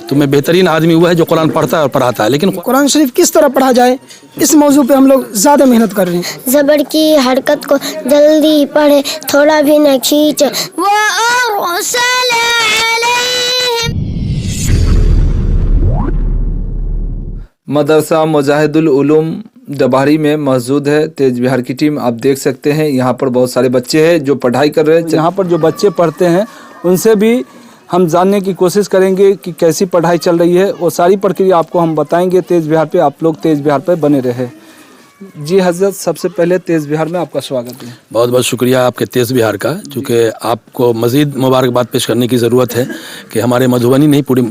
तुम्हें बेहतरीन आदमी हुआ है जो कुरान पढ़ता है और पढ़ाता है। लेकिन कुरान शरीफ किस तरह पढ़ा जाए, इस मौजू पे हम लोग ज़्यादा मेहनत कर रहे हैं। ज़बर की हरकत को जल्दी पढ़े, थोड़ा भी न खींचे। मदरसा मुजाहिदुल उलूम डबारी में मौजूद है तेज बिहार की टीम। आप देख सकते हैं यहाँ पर बहुत सारे बच्चे हैं जो पढ़ाई कर रहे हैं। यहाँ पर जो बच्चे पढ़ते हैं उनसे भी हम जानने की कोशिश करेंगे कि कैसी पढ़ाई चल रही है। वो सारी प्रक्रिया आपको हम बताएंगे तेज बिहार पे। आप लोग तेज बिहार पे बने रहे। जी हजरत, सबसे पहले तेज बिहार में आपका स्वागत है। बहुत बहुत शुक्रिया आपके तेज बिहार का, चूँकि आपको मज़ीद मुबारकबाद पेश करने की ज़रूरत है कि हमारे मधुबनी नहीं पूरी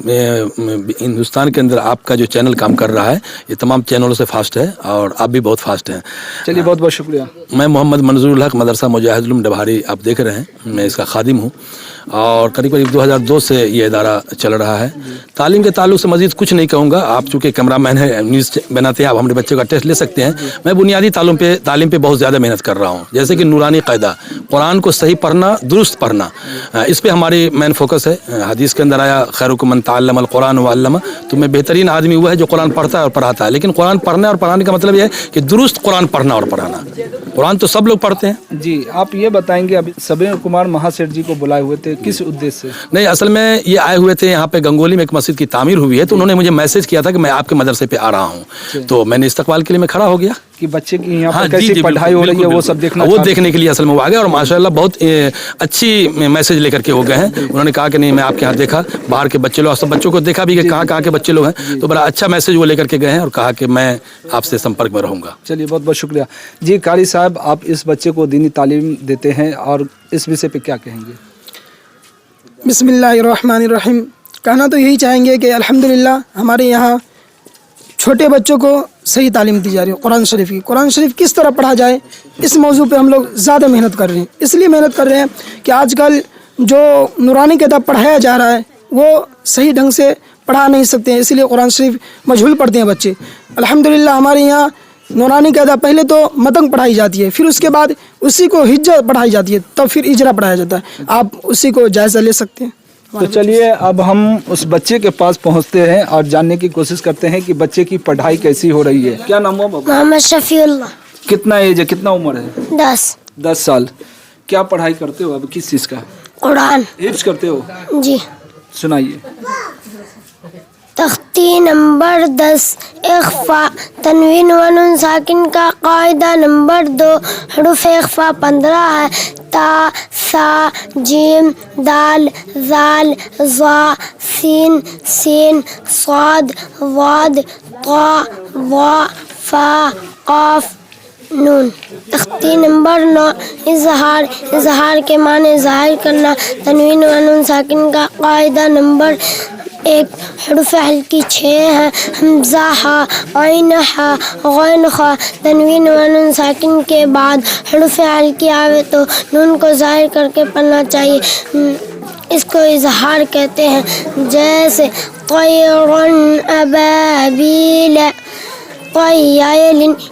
हिंदुस्तान के अंदर आपका जो चैनल काम कर रहा है ये तमाम चैनलों से फास्ट है और आप भी बहुत फास्ट हैं। चलिए, बहुत बहुत शुक्रिया। मैं मोहम्मद मंजूरुल हक मदरसा मुजाहिदुल उलूम डबारी आप देख रहे हैं, मैं इसका खादिम हूँ और करीब करीब 2002 से ये इदारा चल रहा है। तालीम के ताल्लुक से मज़ीद कुछ नहीं कहूँगा। आप चूँकि कैमरा मैन है, न्यूज़ बनाते हैं, आप हमारे बच्चों का टेस्ट ले सकते हैं। मैं बुनियादी तालीम पे बहुत ज़्यादा मेहनत कर रहा हूँ, जैसे कि नूरानी क़ायदा, कुरान को सही पढ़ना, दुरुस्त पढ़ना, इस पे हमारी मेन फोकस है। हदीस के अंदर आया खैरुकुम मन तअल्लमल कुरान व अल्लमा, तुम्हें बेहतरीन आदमी हुआ है जो कुरान पढ़ता है और पढ़ाता है। लेकिन कुरान पढ़ना और पढ़ाने का मतलब यह है कि दुरुस्त कुरान पढ़ना और पढ़ाना। कुरान तो सब लोग पढ़ते हैं। जी, आप ये बताएंगे, अभी सबीर कुमार महासेठ जी को बुलाए हुए थे, किस उद्देश्य से? नहीं, असल में ये आए हुए थे, यहाँ पे गंगोली में एक मस्जिद की तामीर हुई है, तो उन्होंने मुझे मैसेज किया था कि मैं आपके मदरसे पे आ रहा हूँ, तो मैंने इस्तकबाल के लिए मैं खड़ा हो गया कि बच्चे की यहाँ पर कैसी पढ़ाई हो रही है वो सब देखना, वो देखने के लिए असल में वो आ गए और माशाल्लाह बहुत अच्छी मैसेज लेकर के हो गए हैं। उन्होंने कहा कि नहीं, मैं आपके यहाँ देखा, बाहर के बच्चे लोग, सब बच्चों को देखा भी कि कहाँ के बच्चे लोग हैं, तो बड़ा अच्छा मैसेज वो लेकर के गए हैं और कहा कि मैं आपसे संपर्क में रहूँगा। चलिए, बहुत बहुत शुक्रिया। जी कारी साहब, आप इस बच्चे को दीनी तालीम देते हैं और इस विषय पे क्या कहेंगे? बिस्मिल्लाहिर्रहमानिर्रहीम। कहना तो यही चाहेंगे कि अल्हम्दुलिल्लाह हमारे यहाँ छोटे बच्चों को सही तालीम दी जा रही है कुरान शरीफ की। कुरान शरीफ किस तरह पढ़ा जाए, इस मौजू पे हम लोग ज़्यादा मेहनत कर रहे हैं। इसलिए मेहनत कर रहे हैं कि आजकल जो नूरानी किताब पढ़ाया जा रहा है वो सही ढंग से पढ़ा नहीं सकते हैं, इसलिए कुरान शरीफ मजहूल पढ़ते हैं बच्चे। अल्हम्दुलिल्लाह हमारे यहाँ नूरानी कायदा पहले तो मतंग पढ़ाई जाती है, फिर उसके बाद उसी को हिज्जा पढ़ाई जाती है, तब फिर इजरा पढ़ाया जाता है। आप उसी को जायज़ा ले सकते हैं। तो चलिए, अब हम उस बच्चे के पास पहुंचते हैं और जानने की कोशिश करते हैं कि बच्चे की पढ़ाई कैसी हो रही है। क्या नाम है बाबा? मोहम्मद शफीउल्लाह। कितना एज है, कितना उम्र है? 10 साल। क्या पढ़ाई करते हो अब, किस चीज़ का? कुरान। हिफ्ज करते हो? जी। सुनाइए। तख्ती नंबर 10 इख्फा तनवीन व नून साकिन का कायदा नंबर 2 हुरूफ इख्फा 15 है। ता, सा, जीम, दाल, जाल, ज़ा, सीन, सीन, स्वाद, वाद, ता, वा, फा, काफ, नून। तख्ती नंबर 9 इजहार। इजहार के माने ज़ाहिर करना। तनवीन व नून साकिन का कायदा नंबर 1 हुरूफ हल्की 6 है। हमज़ा, हा, ऐन, हा, गैन, खा। तनवीन व नून साकिन के बाद हुरूफ हल्की आवे तो नून को ज़ाहिर करके पढ़ना चाहिए, इसको इजहार कहते हैं। जैसे तयरुन अबाबील,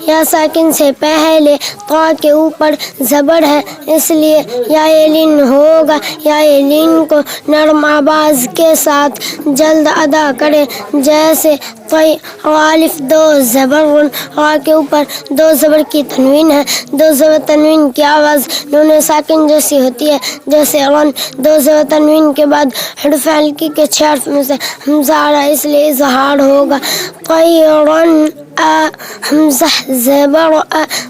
या साकिन से पहले ता के ऊपर ज़बर है, इसलिए यालिन होगा। यालिन को नरम आवाज़ के साथ जल्द अदा करें। जैसे अलिफ 2 ज़बर, रा के ऊपर 2 ज़बर की तनवीन है। 2 ज़बर तनवीन की आवाज़ नून साकिन जैसी होती है। जैसे रन 2 ज़बर तनवीन के बाद हुरूफ हल्की के 6 हर्फ में से हमज़ा आ रहा है, इसलिए इज़हार होगा। तयरुन हमज़ा ज़बर,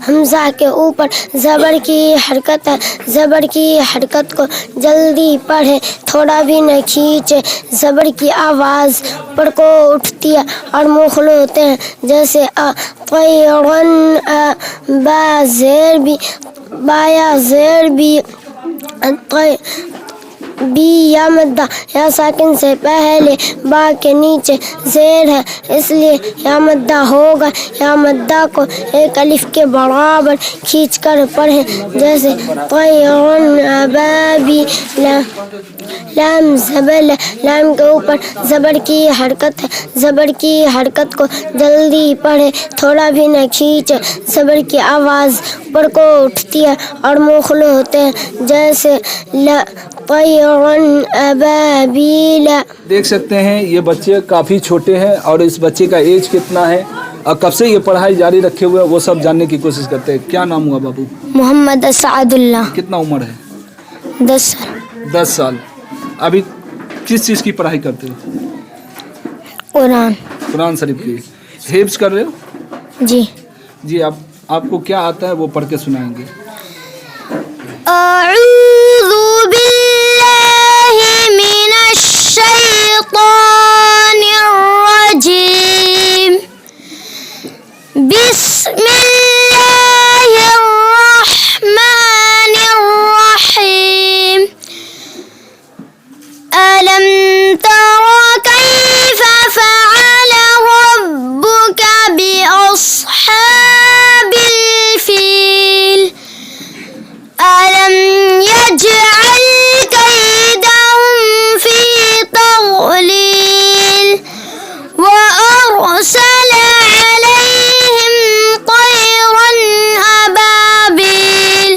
हमज़ा के ऊपर ज़बर की हरकत है। ज़बर की हरकत को जल्दी पढ़े, थोड़ा भी न खींचे। ज़बर की आवाज़ पर को उठती है और मुँह खुले होते हैं। जैसे तयरुन, बा ज़ेर भी, बाया ज़ेर भी, बी या मद्दा, या साकिन से पहले बा के नीचे ज़ेर है, इसलिए या मद्दा होगा। या मद्दा को एक अलिफ के बराबर खींच कर पढ़ें। जैसे तयरुन अबाबी, लाम ज़बर, लाम के ऊपर ज़बर की हरकत है। ज़बर की हरकत को जल्दी पढ़े, थोड़ा भी न खींचे। ज़बर की आवाज़ पर को उठती है और मुँह खुले होते हैं। जैसे طيرا أبابيل. देख सकते हैं ये बच्चे काफ़ी छोटे हैं और इस बच्चे का एज कितना है और कब से ये पढ़ाई जारी रखे हुए हैं वो सब जानने की कोशिश करते हैं। क्या नाम हुआ बाबू? मोहम्मद असअदुल्लाह. कितना उम्र है? 10 साल. 10 साल। अभी किस चीज़ की पढ़ाई करते हो? कुरान. कुरान शरीफ की हिफ्ज कर रहे हो? जी. जी आपको क्या आता है वो पढ़ के सुनाएंगे। أعوذ بالله من الشيطان الرجيم. بسم الله الرحمن الرحيم. ألم تر كيف فعل ربك بأصحاب الفيل. ألم يجعل كيدهم في تضليل وأرسل عليهم طيرا أبابيل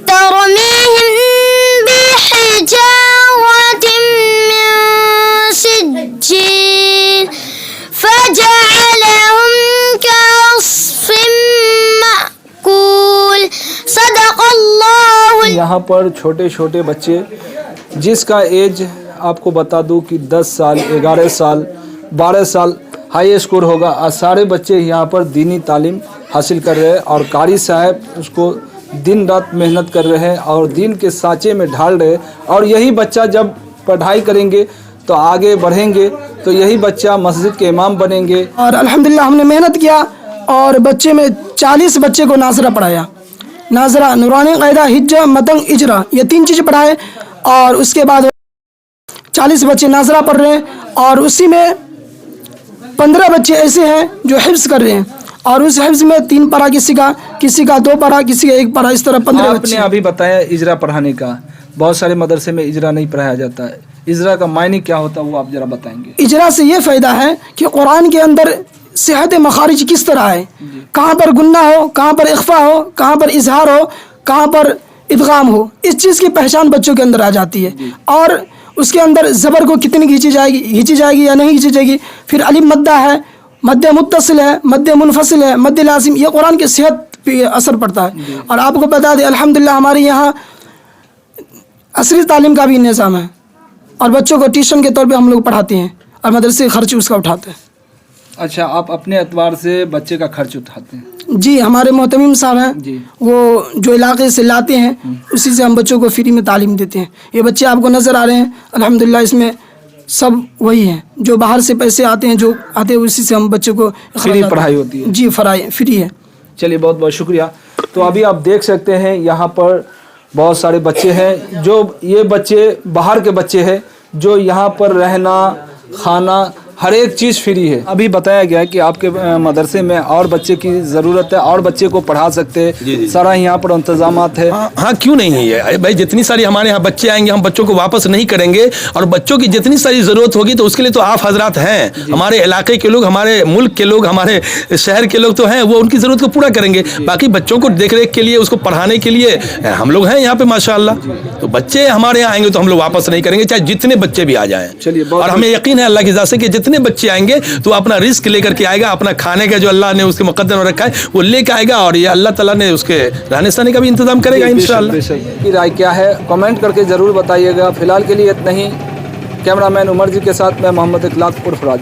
ترميهم بحجارة من سجيل فجعلهم كعصف مأكول. صدق الله. यहाँ पर छोटे छोटे बच्चे जिसका एज आपको बता दूं कि 10 साल 11 साल 12 साल हाई स्कोर होगा और सारे बच्चे यहाँ पर दीनी तालीम हासिल कर रहे हैं और कारी साहब उसको दिन रात मेहनत कर रहे हैं और दीन के सांचे में ढाल रहे हैं और यही बच्चा जब पढ़ाई करेंगे तो आगे बढ़ेंगे तो यही बच्चा मस्जिद के इमाम बनेंगे। और अल्हम्दुलिल्लाह हमने मेहनत किया और बच्चे में 40 बच्चे को नाजरा पढ़ाया. नाजरा, नूरानी क़ायदा, हिज्जा, मतंग, इजरा, ये 3 चीज़ें पढ़ाए और उसके बाद 40 बच्चे नाजरा पढ़ रहे हैं और उसी में 15 बच्चे ऐसे हैं जो हिफ्ज़ कर रहे हैं और उस हिफ्ज़ में 3 पारा किसी का 2 पारा, किसी का 1 पारा, इस तरह 15 आपने बच्चे. अभी बताया इजरा पढ़ाने का, बहुत सारे मदरसे में इजरा नहीं पढ़ाया जाता है। इजरा का मायने क्या होता है वो आप जरा बताएंगे। इजरा से ये फ़ायदा है कि कुरान के अंदर सेहत मखारिज किस तरह है, कहाँ पर गुन्ना हो, कहाँ पर इख्फा हो, कहाँ पर इजहार हो, कहाँ पर इदगाम हो, इस चीज़ की पहचान बच्चों के अंदर आ जाती है। और उसके अंदर ज़बर को कितनी खींची जाएगी या नहीं खींची जाएगी, फिर अलिफ मद्दा है, मद्दे मुत्तसिल है, मद्दे मुनफसिल है, मद्दे लाजिम, ये कुरान की सेहत पे असर पड़ता है। और आपको बता दें अल्हम्दुलिल्लाह हमारे यहाँ असरी तालीम का भी निज़ाम है और बच्चों को ट्यूशन के तौर पे हम लोग पढ़ाते हैं और मदरसे खर्च उसका उठाते हैं। अच्छा, आप अपने एतबार से बच्चे का खर्च उठाते हैं? जी, हमारे मोहतमीम साहब हैं जी, वो जो इलाके से लाते हैं उसी से हम बच्चों को फ्री में तालीम देते हैं। ये बच्चे आपको नज़र आ रहे हैं अल्हम्दुलिल्लाह, इसमें सब वही हैं जो बाहर से पैसे आते हैं, जो आते हैं उसी से हम बच्चों को फ्री पढ़ाई होती है। जी, फ्री है। चलिए, बहुत बहुत शुक्रिया। तो अभी आप देख सकते हैं यहाँ पर बहुत सारे बच्चे हैं, जो ये बच्चे बाहर के बच्चे हैं, जो यहाँ पर रहना खाना हर एक चीज़ फ्री है। अभी बताया गया है कि आपके मदरसे में और बच्चे की ज़रूरत है और बच्चे को पढ़ा सकते हैं, सारा यहाँ पर इंतजामात है। हाँ, क्यों नहीं है ये भाई, जितनी सारी हमारे यहाँ बच्चे आएंगे हम बच्चों को वापस नहीं करेंगे और बच्चों की जितनी सारी ज़रूरत होगी तो उसके लिए तो आप हजरात हैं, हमारे इलाके के लोग, हमारे मुल्क के लोग, हमारे शहर के लोग तो हैं, वो उनकी ज़रूरत को पूरा करेंगे। बाकी बच्चों को देख रेख के लिए, उसको पढ़ाने के लिए हम लोग हैं यहाँ पे माशाअल्लाह। तो बच्चे हमारे यहाँ आएंगे तो हम लोग वापस नहीं करेंगे, चाहे जितने बच्चे भी आ जाएँ। चलिए, और हमें यकीन है अल्लाह की इजाज़त से कि जितने बच्चे आएंगे तो अपना रिस्क लेकर के आएगा, अपना खाने का जो अल्लाह ने उसके मुकद्दर में रखा है वो लेकर आएगा और ये अल्लाह ताला ने उसके रहने सहने का भी इंतजाम करेगा इंशाअल्लाह। की राय क्या है कमेंट करके ज़रूर बताइएगा। फिलहाल के लिए इतना ही। कैमरामैन उमर जी के साथ मैं मोहम्मद इखलाक उर्फ राज।